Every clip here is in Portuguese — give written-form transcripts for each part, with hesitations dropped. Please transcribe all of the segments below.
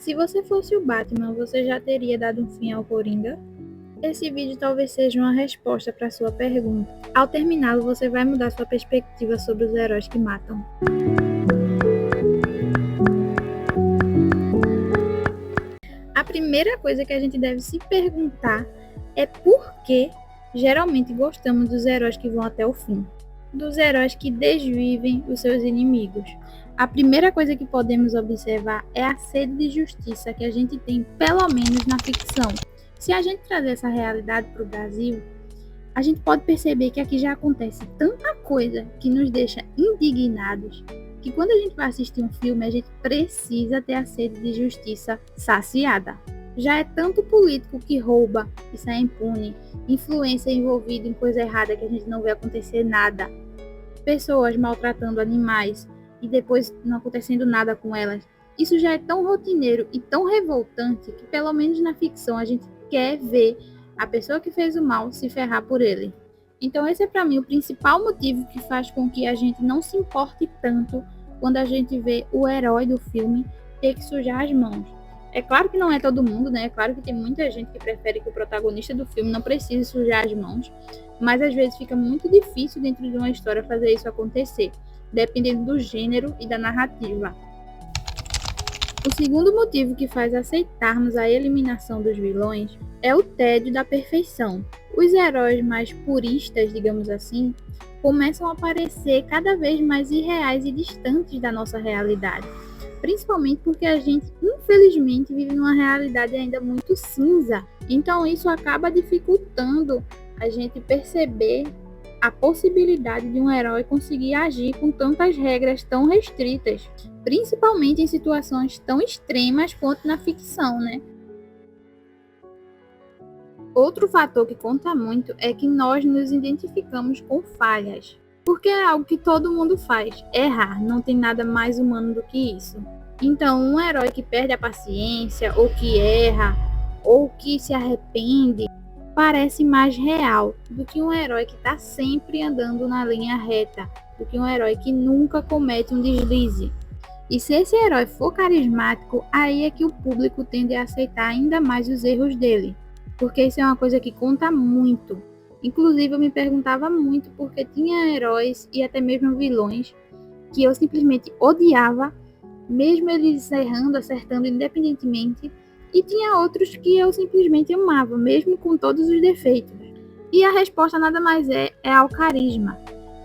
Se você fosse o Batman, você já teria dado um fim ao Coringa? Esse vídeo talvez seja uma resposta para sua pergunta. Ao terminá-lo, você vai mudar sua perspectiva sobre os heróis que matam. A primeira coisa que a gente deve se perguntar é por que geralmente gostamos dos heróis que vão até o fim, dos heróis que desvivem os seus inimigos. A primeira coisa que podemos observar é a sede de justiça que a gente tem, pelo menos na ficção. Se a gente trazer essa realidade para o Brasil, a gente pode perceber que aqui já acontece tanta coisa que nos deixa indignados, que quando a gente vai assistir um filme, a gente precisa ter a sede de justiça saciada. Já é tanto político que rouba e sai impune, influência envolvida em coisa errada que a gente não vê acontecer nada, pessoas maltratando animais e depois não acontecendo nada com elas. Isso já é tão rotineiro e tão revoltante que, pelo menos na ficção, a gente quer ver a pessoa que fez o mal se ferrar por ele. Então esse é para mim o principal motivo que faz com que a gente não se importe tanto quando a gente vê o herói do filme ter que sujar as mãos. É claro que não é todo mundo, né? É claro que tem muita gente que prefere que o protagonista do filme não precise sujar as mãos, mas às vezes fica muito difícil dentro de uma história fazer isso acontecer, dependendo do gênero e da narrativa. O segundo motivo que faz aceitarmos a eliminação dos vilões é o tédio da perfeição. Os heróis mais puristas, digamos assim, começam a parecer cada vez mais irreais e distantes da nossa realidade. Principalmente porque a gente, infelizmente, vive numa realidade ainda muito cinza. Então isso acaba dificultando a gente perceber a possibilidade de um herói conseguir agir com tantas regras tão restritas, principalmente em situações tão extremas quanto na ficção, né? Outro fator que conta muito é que nós nos identificamos com falhas, porque é algo que todo mundo faz, errar, não tem nada mais humano do que isso. Então, um herói que perde a paciência, ou que erra, ou que se arrepende, parece mais real do que um herói que está sempre andando na linha reta, do que um herói que nunca comete um deslize. E se esse herói for carismático, aí é que o público tende a aceitar ainda mais os erros dele, porque isso é uma coisa que conta muito. Inclusive, eu me perguntava muito porque tinha heróis e até mesmo vilões que eu simplesmente odiava, mesmo eles errando, acertando independentemente, e tinha outros que eu simplesmente amava, mesmo com todos os defeitos. E a resposta nada mais é ao carisma.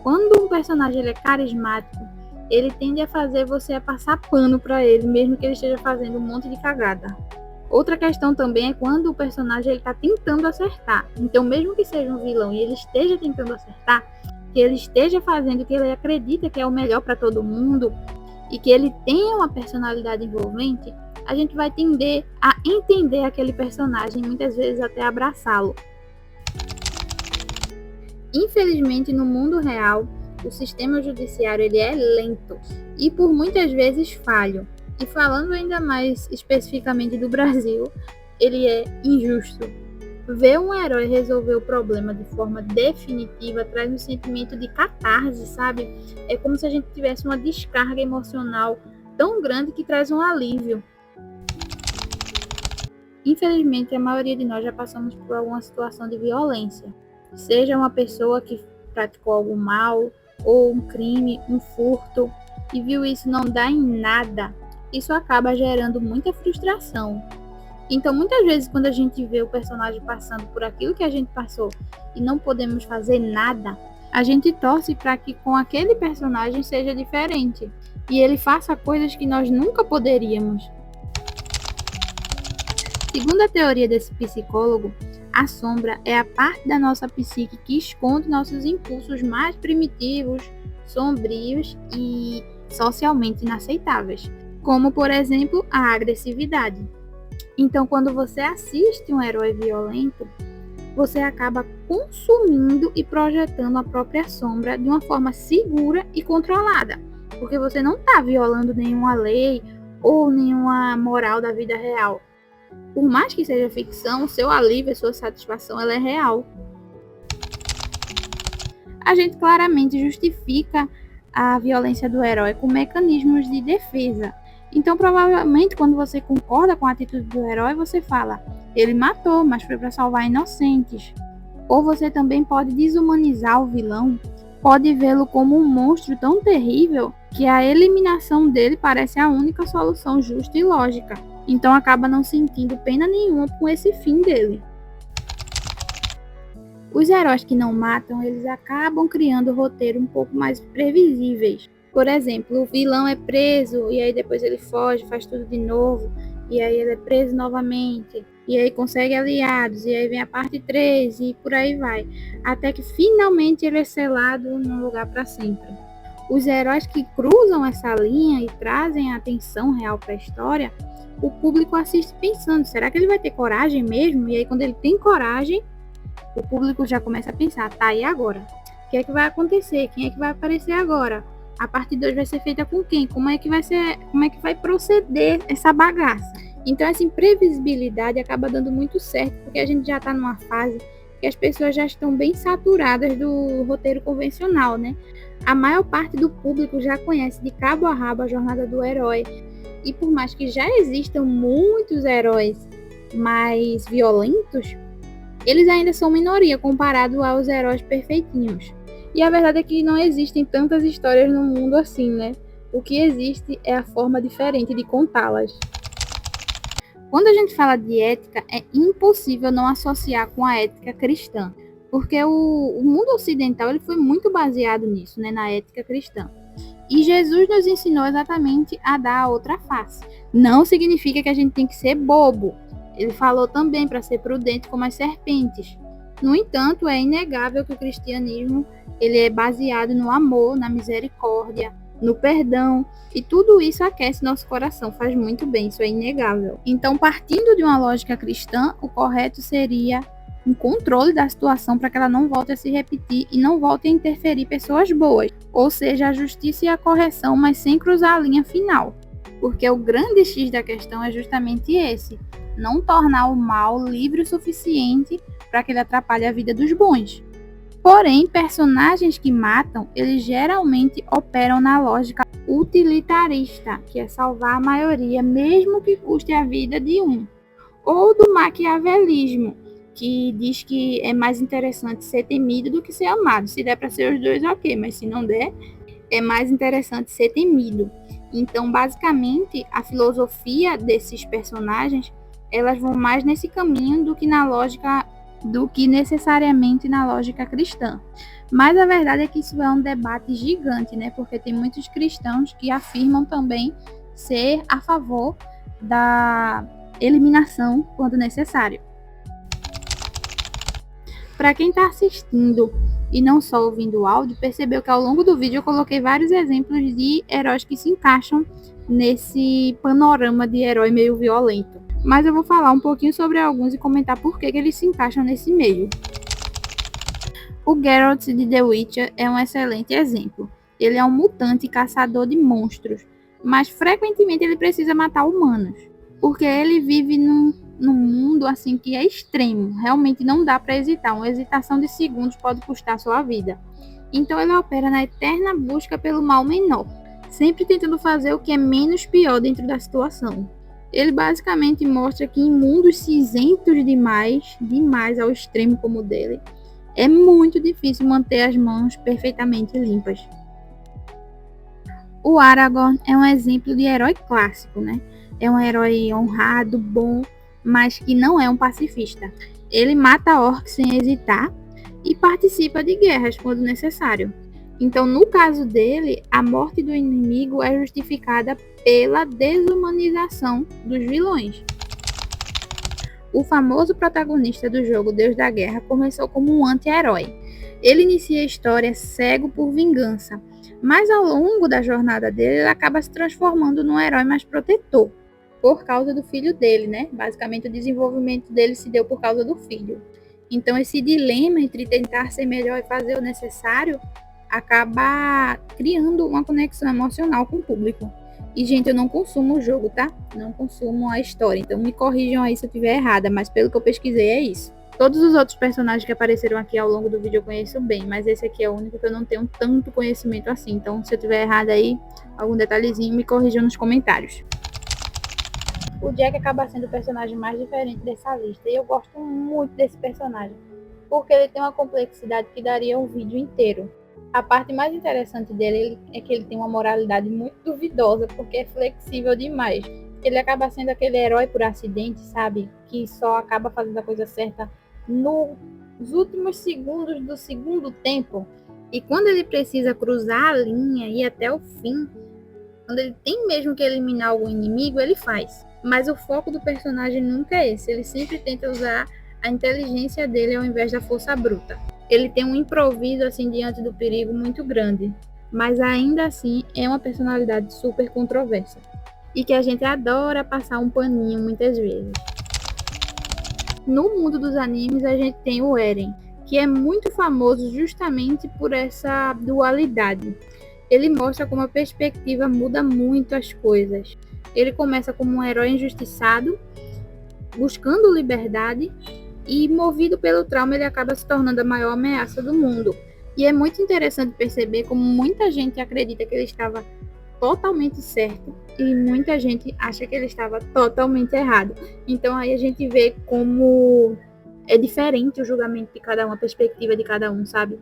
Quando um personagem ele é carismático, ele tende a fazer você passar pano para ele, mesmo que ele esteja fazendo um monte de cagada. Outra questão também é quando o personagem está tentando acertar. Então, mesmo que seja um vilão e ele esteja tentando acertar, que ele esteja fazendo o que ele acredita que é o melhor para todo mundo e que ele tenha uma personalidade envolvente, a gente vai tender a entender aquele personagem, muitas vezes até abraçá-lo. Infelizmente, no mundo real, o sistema judiciário ele é lento e por muitas vezes falho. E falando ainda mais especificamente do Brasil, ele é injusto. Ver um herói resolver o problema de forma definitiva traz um sentimento de catarse, sabe? É como se a gente tivesse uma descarga emocional tão grande que traz um alívio. Infelizmente, a maioria de nós já passamos por alguma situação de violência. Seja uma pessoa que praticou algum mal, ou um crime, um furto, e viu isso não dar em nada. Isso acaba gerando muita frustração. Então, muitas vezes, quando a gente vê o personagem passando por aquilo que a gente passou e não podemos fazer nada, a gente torce para que com aquele personagem seja diferente e ele faça coisas que nós nunca poderíamos. Segundo a teoria desse psicólogo, a sombra é a parte da nossa psique que esconde nossos impulsos mais primitivos, sombrios e socialmente inaceitáveis, como, por exemplo, a agressividade. Então, quando você assiste um herói violento, você acaba consumindo e projetando a própria sombra de uma forma segura e controlada, porque você não está violando nenhuma lei ou nenhuma moral da vida real. Por mais que seja ficção, o seu alívio, a sua satisfação, ela é real. A gente claramente justifica a violência do herói com mecanismos de defesa. Então, provavelmente, quando você concorda com a atitude do herói, você fala, ele matou, mas foi para salvar inocentes. Ou você também pode desumanizar o vilão, pode vê-lo como um monstro tão terrível que a eliminação dele parece a única solução justa e lógica. Então acaba não sentindo pena nenhuma com esse fim dele. Os heróis que não matam, eles acabam criando roteiro um pouco mais previsíveis. Por exemplo, o vilão é preso e aí depois ele foge, faz tudo de novo, e aí ele é preso novamente, e aí consegue aliados, e aí vem a parte 3 e por aí vai, até que finalmente ele é selado num lugar para sempre. Os heróis que cruzam essa linha e trazem a atenção real para a história, o público assiste pensando, será que ele vai ter coragem mesmo? E aí quando ele tem coragem, o público já começa a pensar, tá, e agora? O que é que vai acontecer? Quem é que vai aparecer agora? A parte 2 vai ser feita com quem? Como é que vai proceder essa bagaça? Então essa imprevisibilidade acaba dando muito certo, porque a gente já está numa fase que as pessoas já estão bem saturadas do roteiro convencional, né? A maior parte do público já conhece de cabo a rabo a jornada do herói. E por mais que já existam muitos heróis mais violentos, eles ainda são minoria comparado aos heróis perfeitinhos. E a verdade é que não existem tantas histórias no mundo assim, né? O que existe é a forma diferente de contá-las. Quando a gente fala de ética, é impossível não associar com a ética cristã, porque o mundo ocidental ele foi muito baseado nisso, né? Na ética cristã. E Jesus nos ensinou exatamente a dar a outra face. Não significa que a gente tem que ser bobo. Ele falou também para ser prudente como as serpentes. No entanto, é inegável que o cristianismo ele é baseado no amor, na misericórdia, no perdão, e tudo isso aquece nosso coração, faz muito bem, isso é inegável. Então, partindo de uma lógica cristã, o correto seria um controle da situação para que ela não volte a se repetir e não volte a interferir pessoas boas, ou seja, a justiça e a correção, mas sem cruzar a linha final. Porque o grande X da questão é justamente esse, não tornar o mal livre o suficiente para que ele atrapalhe a vida dos bons. Porém, personagens que matam, eles geralmente operam na lógica utilitarista, que é salvar a maioria, mesmo que custe a vida de um. Ou do maquiavelismo, que diz que é mais interessante ser temido do que ser amado. Se der para ser os dois, ok, mas se não der, é mais interessante ser temido. Então, basicamente, a filosofia desses personagens, elas vão mais nesse caminho do que necessariamente na lógica cristã. Mas a verdade é que isso é um debate gigante, né? Porque tem muitos cristãos que afirmam também ser a favor da eliminação quando necessário. Para quem está assistindo e não só ouvindo o áudio, percebeu que ao longo do vídeo eu coloquei vários exemplos de heróis que se encaixam nesse panorama de herói meio violento. Mas eu vou falar um pouquinho sobre alguns e comentar por que eles se encaixam nesse meio. O Geralt de The Witcher é um excelente exemplo. Ele é um mutante caçador de monstros, mas frequentemente ele precisa matar humanos, porque ele vive num mundo assim que é extremo, realmente não dá para hesitar, uma hesitação de segundos pode custar sua vida. Então ele opera na eterna busca pelo mal menor, sempre tentando fazer o que é menos pior dentro da situação. Ele basicamente mostra que em mundos cinzentos demais ao extremo como o dele, é muito difícil manter as mãos perfeitamente limpas. O Aragorn é um exemplo de herói clássico, né? É um herói honrado, bom, mas que não é um pacifista. Ele mata orcs sem hesitar e participa de guerras quando necessário. Então, no caso dele, a morte do inimigo é justificada pela desumanização dos vilões. O famoso protagonista do jogo Deus da Guerra começou como um anti-herói. Ele inicia a história cego por vingança, mas ao longo da jornada dele, ele acaba se transformando num herói mais protetor, por causa do filho dele, né? Basicamente, o desenvolvimento dele se deu por causa do filho. Então, esse dilema entre tentar ser melhor e fazer o necessário acaba criando uma conexão emocional com o público. E, gente, eu não consumo o jogo, tá? Não consumo a história. Então, me corrijam aí se eu estiver errada, mas pelo que eu pesquisei é isso. Todos os outros personagens que apareceram aqui ao longo do vídeo eu conheço bem, mas esse aqui é o único que eu não tenho tanto conhecimento assim. Então, se eu estiver errada aí, algum detalhezinho, me corrijam nos comentários. O Jack acaba sendo o personagem mais diferente dessa lista. E eu gosto muito desse personagem, porque ele tem uma complexidade que daria um vídeo inteiro. A parte mais interessante dele é que ele tem uma moralidade muito duvidosa, porque é flexível demais. Ele acaba sendo aquele herói por acidente, sabe? Que só acaba fazendo a coisa certa nos últimos segundos do segundo tempo. E quando ele precisa cruzar a linha e ir até o fim, quando ele tem mesmo que eliminar algum inimigo, ele faz. Mas o foco do personagem nunca é esse. Ele sempre tenta usar a inteligência dele ao invés da força bruta. Ele tem um improviso assim diante do perigo muito grande, mas ainda assim é uma personalidade super controversa e que a gente adora passar um paninho muitas vezes. No mundo dos animes a gente tem o Eren, que é muito famoso justamente por essa dualidade. Ele mostra como a perspectiva muda muito as coisas. Ele começa como um herói injustiçado, buscando liberdade, e movido pelo trauma ele acaba se tornando a maior ameaça do mundo. E é muito interessante perceber como muita gente acredita que ele estava totalmente certo e muita gente acha que ele estava totalmente errado. Então aí a gente vê como é diferente o julgamento de cada um, a perspectiva de cada um, sabe?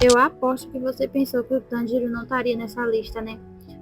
Eu aposto que você pensou que o Tanjiro não estaria nessa lista, né?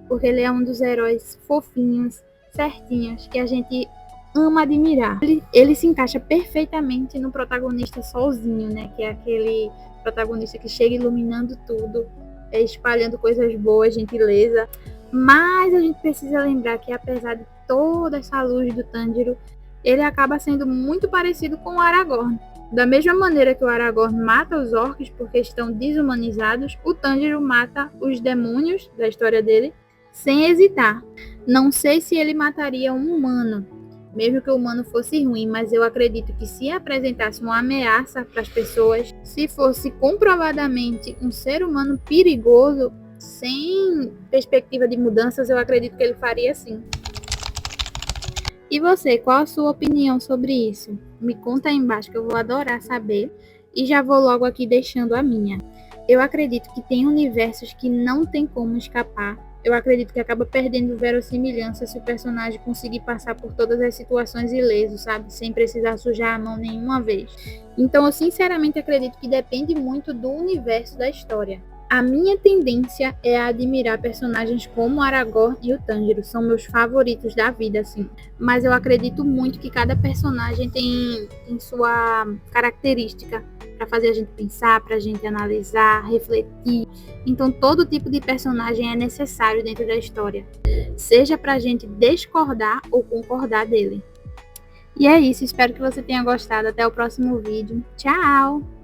Porque ele é um dos heróis fofinhos, certinhos, que a gente ama admirar. Ele se encaixa perfeitamente no protagonista sozinho, né? Que é aquele protagonista que chega iluminando tudo, espalhando coisas boas, gentileza. Mas a gente precisa lembrar que apesar de toda essa luz do Tanjiro, ele acaba sendo muito parecido com o Aragorn. Da mesma maneira que o Aragorn mata os orcs porque estão desumanizados, o Tanjiro mata os demônios da história dele sem hesitar. Não sei se ele mataria um humano, mesmo que o humano fosse ruim, mas eu acredito que se apresentasse uma ameaça para as pessoas, se fosse comprovadamente um ser humano perigoso, sem perspectiva de mudanças, eu acredito que ele faria assim. E você, qual a sua opinião sobre isso? Me conta aí embaixo que eu vou adorar saber e já vou logo aqui deixando a minha. Eu acredito que tem universos que não tem como escapar. Eu acredito que acaba perdendo verossimilhança se o personagem conseguir passar por todas as situações ileso, sabe? Sem precisar sujar a mão nenhuma vez. Então, eu sinceramente acredito que depende muito do universo da história. A minha tendência é a admirar personagens como Aragorn e o Tanjiro, são meus favoritos da vida, assim. Mas eu acredito muito que cada personagem tem sua característica para fazer a gente pensar, para a gente analisar, refletir. Então, todo tipo de personagem é necessário dentro da história, seja para a gente discordar ou concordar dele. E é isso, espero que você tenha gostado. Até o próximo vídeo. Tchau!